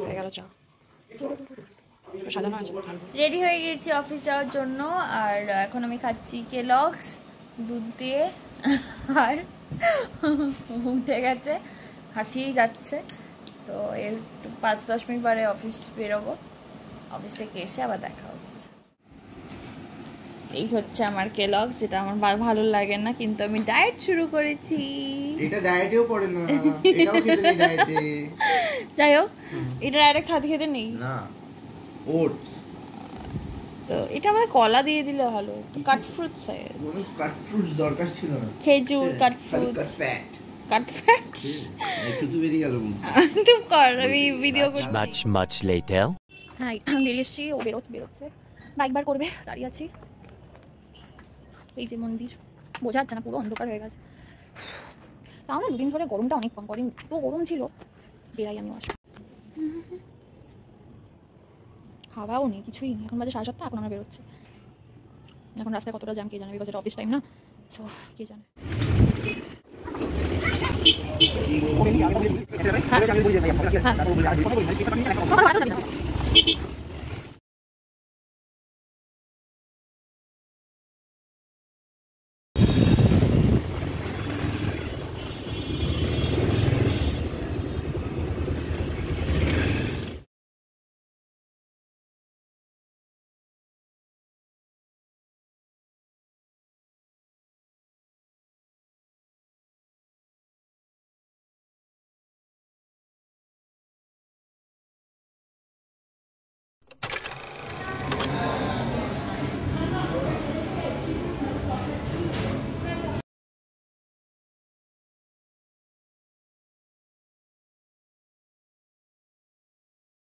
হয়ে গেল চা, সাজানো আছে। রেডি হয়ে গেছি অফিস যাওয়ার জন্য। আর এখন আমি খাচ্ছি কেলগস দুধ দিয়ে। আর উঠে গেছে, হাসিই যাচ্ছে। তো এর 5-10 মিনিট পরে অফিস বেরোবো। অফিস থেকে এসে আবার দেখা হচ্ছে। এই হচ্ছে আমার কেলগস, যেটা আমার ভালো লাগে না, কিন্তু আমি ডায়েট শুরু করেছি। এটা ডায়েটেও পড়ে না, এটাও খেতে নেই ডায়েটে। যাই হোক, এটা ডায়েটে খেতে নেই না, ওটস। তো এটা আমাদের কলা দিয়ে দিলে ভালো, তো কাট ফ্রুটস হয়। কাট ফ্রুটস দরকার ছিল না, খেজুর, কাট ফ্রুটস, কাট ফ্যাট। থুতু বেরিয়ে গেল। চুপ কর, আমি ভিডিও করছি। Much later. হ্যাঁ, বেরিয়ে এসছি, ও বেরোচ্ছে, বাইক বার করবে, দাঁড়িয়ে আছি। এই যে মন্দির, বোঝা যাচ্ছে না, পুরো অন্ধকার হয়ে গেছে। তাও না, দুদিন ধরে গরমটা অনেক কম, কদিন এত গরম ছিল। বেরাই আমি আসবো, হাওয়াও নেই, কিছুই নেই। এখন বাজে 7:30, এখন আমরা বেরোচ্ছি। এখন রাস্তায় কতটা জ্যাম কে জানে, বিকজ এটা অফিস টাইম না, সো কে জানে। হ্যাঁ